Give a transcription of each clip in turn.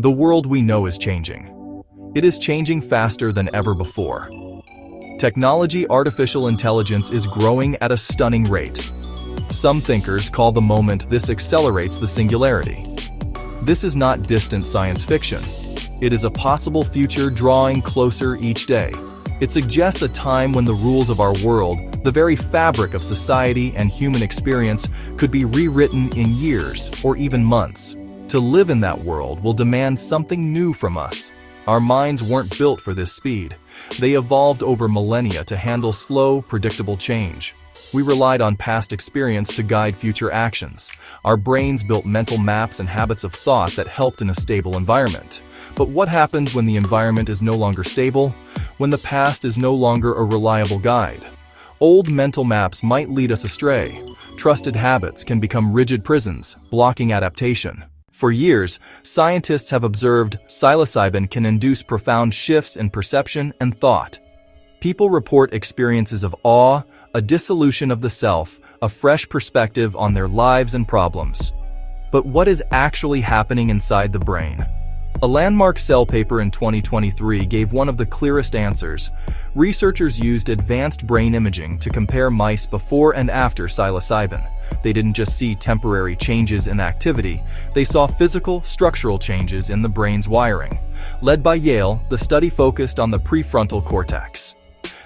The world we know is changing. It is changing faster than ever before. Technology, artificial intelligence is growing at a stunning rate. Some thinkers call the moment this accelerates the singularity. This is not distant science fiction. It is a possible future drawing closer each day. It suggests a time when the rules of our world, the very fabric of society and human experience, could be rewritten in years or even months. To live in that world will demand something new from us. Our minds weren't built for this speed. They evolved over millennia to handle slow, predictable change. We relied on past experience to guide future actions. Our brains built mental maps and habits of thought that helped in a stable environment. But what happens when the environment is no longer stable? When the past is no longer a reliable guide? Old mental maps might lead us astray. Trusted habits can become rigid prisons, blocking adaptation. For years, scientists have observed psilocybin can induce profound shifts in perception and thought. People report experiences of awe, a dissolution of the self, a fresh perspective on their lives and problems. But what is actually happening inside the brain? A landmark Cell paper in 2023 gave one of the clearest answers. Researchers used advanced brain imaging to compare mice before and after psilocybin. They didn't just see temporary changes in activity, they saw physical, structural changes in the brain's wiring. Led by Yale, the study focused on the prefrontal cortex.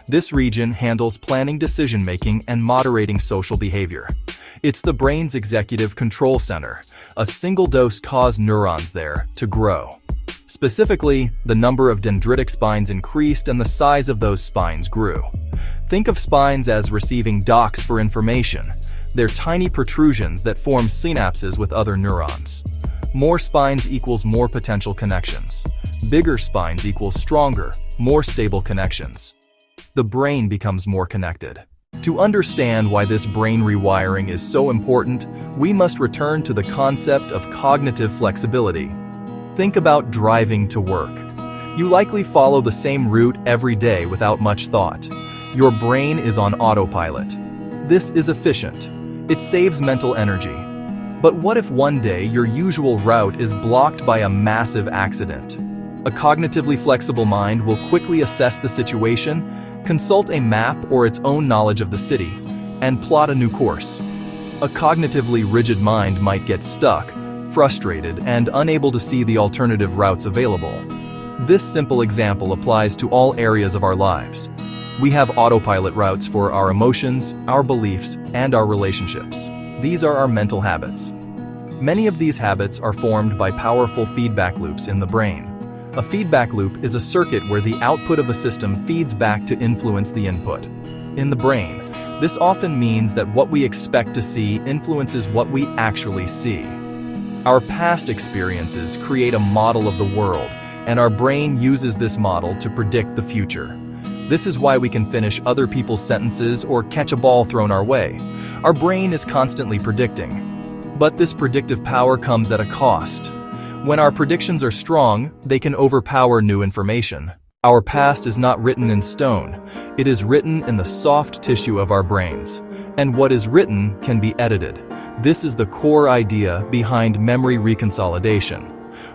This region handles planning, decision-making, and moderating social behavior. It's the brain's executive control center. A single dose caused neurons there to grow. Specifically, the number of dendritic spines increased and the size of those spines grew. Think of spines as receiving docks for information. They're tiny protrusions that form synapses with other neurons. More spines equals more potential connections. Bigger spines equals stronger, more stable connections. The brain becomes more connected. To understand why this brain rewiring is so important, we must return to the concept of cognitive flexibility. Think about driving to work. You likely follow the same route every day without much thought. Your brain is on autopilot. This is efficient. It saves mental energy. But what if one day your usual route is blocked by a massive accident? A cognitively flexible mind will quickly assess the situation, consult a map or its own knowledge of the city, and plot a new course. A cognitively rigid mind might get stuck, frustrated, and unable to see the alternative routes available. This simple example applies to all areas of our lives. We have autopilot routes for our emotions, our beliefs, and our relationships. These are our mental habits. Many of these habits are formed by powerful feedback loops in the brain. A feedback loop is a circuit where the output of a system feeds back to influence the input. In the brain, this often means that what we expect to see influences what we actually see. Our past experiences create a model of the world, and our brain uses this model to predict the future. This is why we can finish other people's sentences or catch a ball thrown our way. Our brain is constantly predicting. But this predictive power comes at a cost. When our predictions are strong, they can overpower new information. Our past is not written in stone. It is written in the soft tissue of our brains. And what is written can be edited. This is the core idea behind memory reconsolidation.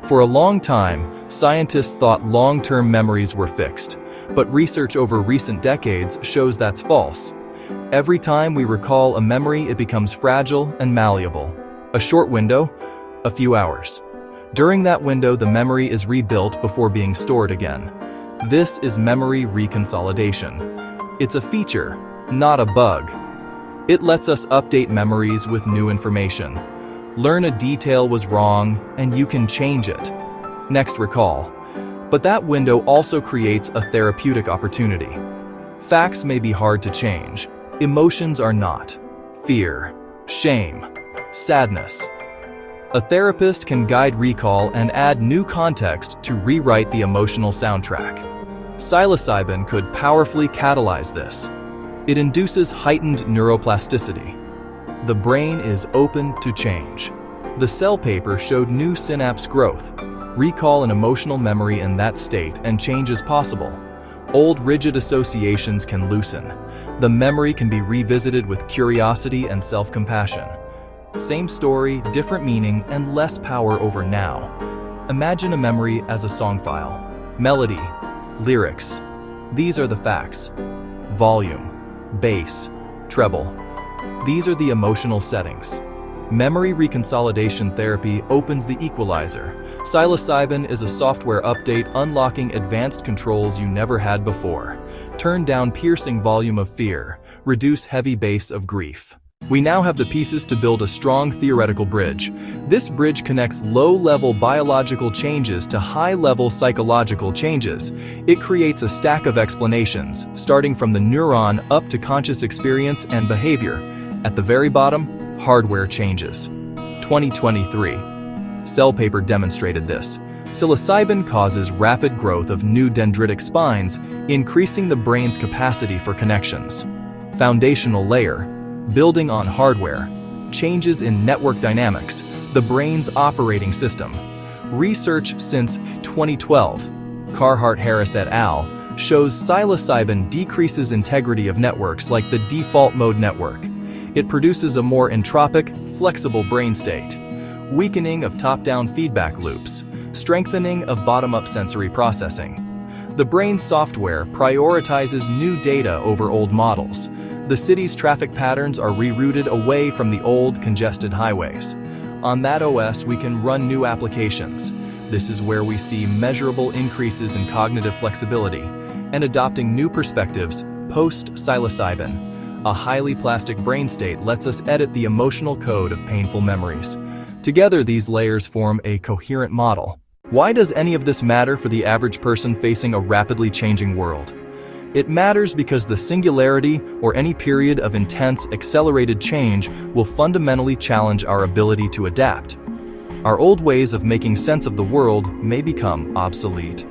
For a long time, scientists thought long-term memories were fixed. But research over recent decades shows that's false. Every time we recall a memory, it becomes fragile and malleable. A short window, a few hours. During that window, the memory is rebuilt before being stored again. This is memory reconsolidation. It's a feature, not a bug. It lets us update memories with new information. Learn a detail was wrong, and you can change it. Next recall. But that window also creates a therapeutic opportunity. Facts may be hard to change. Emotions are not. Fear, shame, sadness. A therapist can guide recall and add new context to rewrite the emotional soundtrack. Psilocybin could powerfully catalyze this. It induces heightened neuroplasticity. The brain is open to change. The Cell paper showed new synapse growth. Recall an emotional memory in that state and change is possible. Old rigid associations can loosen. The memory can be revisited with curiosity and self-compassion. Same story, different meaning, and less power over now. Imagine a memory as a song file. Melody, lyrics. These are the facts. Volume, bass, treble. These are the emotional settings. Memory reconsolidation therapy opens the equalizer. Psilocybin is a software update unlocking advanced controls you never had before. Turn down piercing volume of fear. Reduce heavy bass of grief. We now have the pieces to build a strong theoretical bridge. This bridge connects low-level biological changes to high-level psychological changes. It creates a stack of explanations, starting from the neuron up to conscious experience and behavior. At the very bottom, hardware changes. 2023. Cell paper demonstrated this. Psilocybin causes rapid growth of new dendritic spines, increasing the brain's capacity for connections. Foundational layer. Building on hardware. Changes in network dynamics, the brain's operating system. Research since 2012, Carhart-Harris et al., shows psilocybin decreases integrity of networks like the default mode network. It produces a more entropic, flexible brain state. Weakening of top-down feedback loops. Strengthening of bottom-up sensory processing. The brain's software prioritizes new data over old models. The city's traffic patterns are rerouted away from the old, congested highways. On that OS, we can run new applications. This is where we see measurable increases in cognitive flexibility and adopting new perspectives post-psilocybin. A highly plastic brain state lets us edit the emotional code of painful memories. Together, these layers form a coherent model. Why does any of this matter for the average person facing a rapidly changing world? It matters because the singularity, or any period of intense, accelerated change, will fundamentally challenge our ability to adapt. Our old ways of making sense of the world may become obsolete.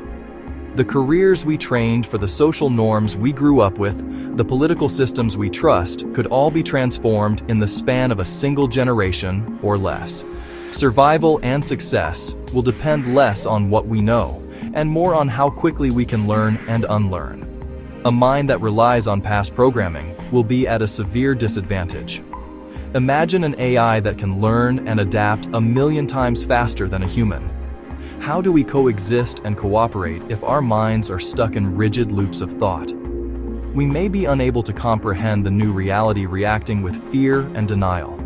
The careers we trained for, the social norms we grew up with, the political systems we trust, could all be transformed in the span of a single generation or less. Survival and success will depend less on what we know, and more on how quickly we can learn and unlearn. A mind that relies on past programming will be at a severe disadvantage. Imagine an AI that can learn and adapt 1,000,000 times faster than a human. How do we coexist and cooperate if our minds are stuck in rigid loops of thought? We may be unable to comprehend the new reality, reacting with fear and denial.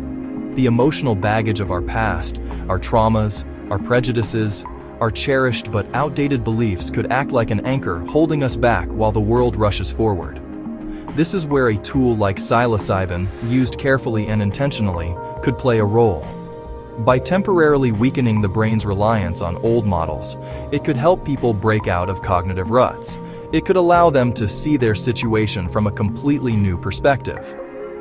The emotional baggage of our past, our traumas, our prejudices, our cherished but outdated beliefs could act like an anchor holding us back while the world rushes forward. This is where a tool like psilocybin, used carefully and intentionally, could play a role. By temporarily weakening the brain's reliance on old models, it could help people break out of cognitive ruts. It could allow them to see their situation from a completely new perspective.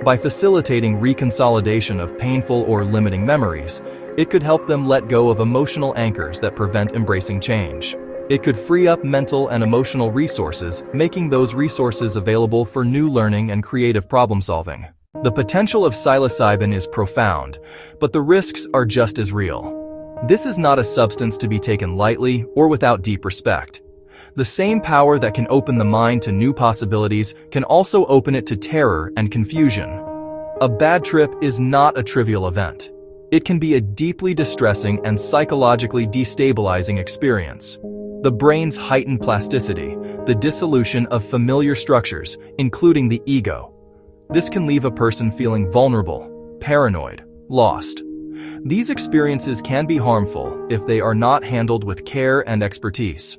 By facilitating reconsolidation of painful or limiting memories, it could help them let go of emotional anchors that prevent embracing change. It could free up mental and emotional resources, making those resources available for new learning and creative problem-solving. The potential of psilocybin is profound, but the risks are just as real. This is not a substance to be taken lightly or without deep respect. The same power that can open the mind to new possibilities can also open it to terror and confusion. A bad trip is not a trivial event. It can be a deeply distressing and psychologically destabilizing experience. The brain's heightened plasticity, the dissolution of familiar structures, including the ego. This can leave a person feeling vulnerable, paranoid, lost. These experiences can be harmful if they are not handled with care and expertise.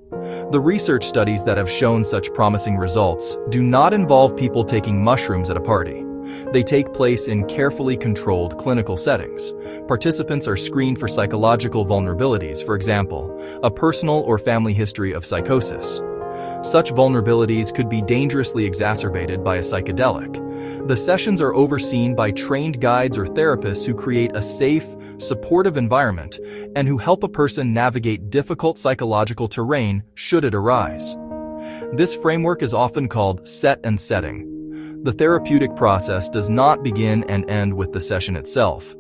The research studies that have shown such promising results do not involve people taking mushrooms at a party. They take place in carefully controlled clinical settings. Participants are screened for psychological vulnerabilities, for example, a personal or family history of psychosis. Such vulnerabilities could be dangerously exacerbated by a psychedelic. The sessions are overseen by trained guides or therapists who create a safe, supportive environment and who help a person navigate difficult psychological terrain should it arise. This framework is often called set and setting. The therapeutic process does not begin and end with the session itself.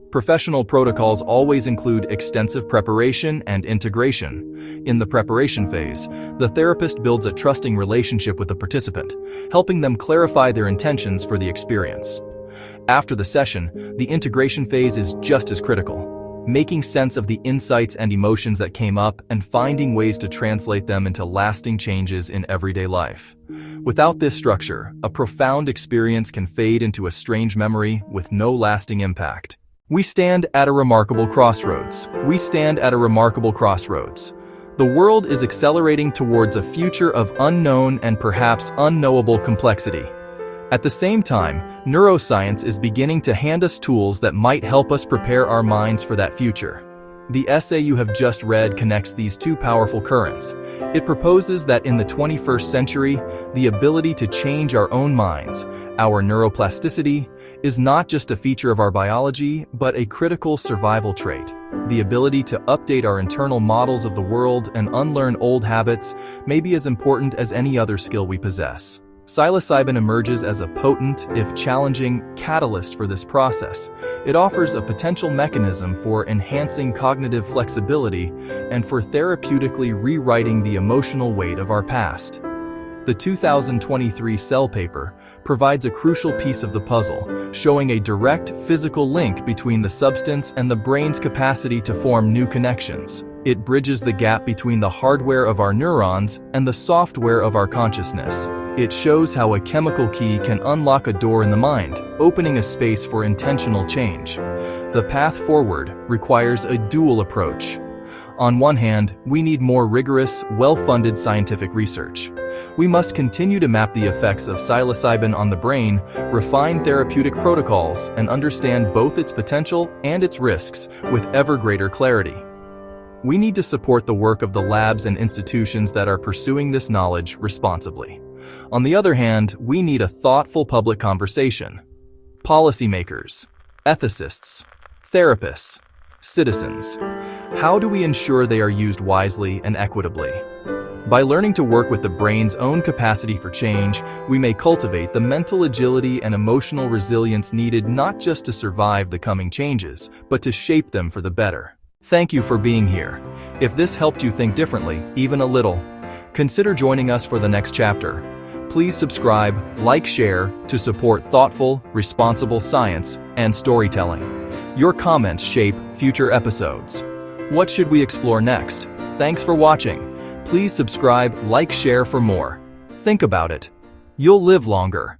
Professional protocols always include extensive preparation and integration. In the preparation phase, the therapist builds a trusting relationship with the participant, helping them clarify their intentions for the experience. After the session, the integration phase is just as critical. making sense of the insights and emotions that came up and finding ways to translate them into lasting changes in everyday life. Without this structure, a profound experience can fade into a strange memory with no lasting impact. We stand at a remarkable crossroads. We stand at a remarkable crossroads. The world is accelerating towards a future of unknown and perhaps unknowable complexity. At the same time, neuroscience is beginning to hand us tools that might help us prepare our minds for that future. The essay you have just read connects these two powerful currents. It proposes that in the 21st century, the ability to change our own minds, our neuroplasticity, is not just a feature of our biology, but a critical survival trait. The ability to update our internal models of the world and unlearn old habits may be as important as any other skill we possess. Psilocybin emerges as a potent, if challenging, catalyst for this process. It offers a potential mechanism for enhancing cognitive flexibility and for therapeutically rewriting the emotional weight of our past. The 2023 Cell paper provides a crucial piece of the puzzle, showing a direct physical link between the substance and the brain's capacity to form new connections. It bridges the gap between the hardware of our neurons and the software of our consciousness. It shows how a chemical key can unlock a door in the mind, opening a space for intentional change. The path forward requires a dual approach. On one hand, we need more rigorous, well-funded scientific research. We must continue to map the effects of psilocybin on the brain, refine therapeutic protocols, and understand both its potential and its risks with ever greater clarity. We need to support the work of the labs and institutions that are pursuing this knowledge responsibly. On the other hand, we need a thoughtful public conversation. Policymakers, ethicists, therapists, citizens. How do we ensure they are used wisely and equitably? By learning to work with the brain's own capacity for change, we may cultivate the mental agility and emotional resilience needed not just to survive the coming changes, but to shape them for the better. Thank you for being here. If this helped you think differently, even a little, consider joining us for the next chapter. Please subscribe, like, share to support thoughtful, responsible science and storytelling. Your comments shape future episodes. What should we explore next? Thanks for watching. Please subscribe, like, share for more. Think about it. You'll live longer.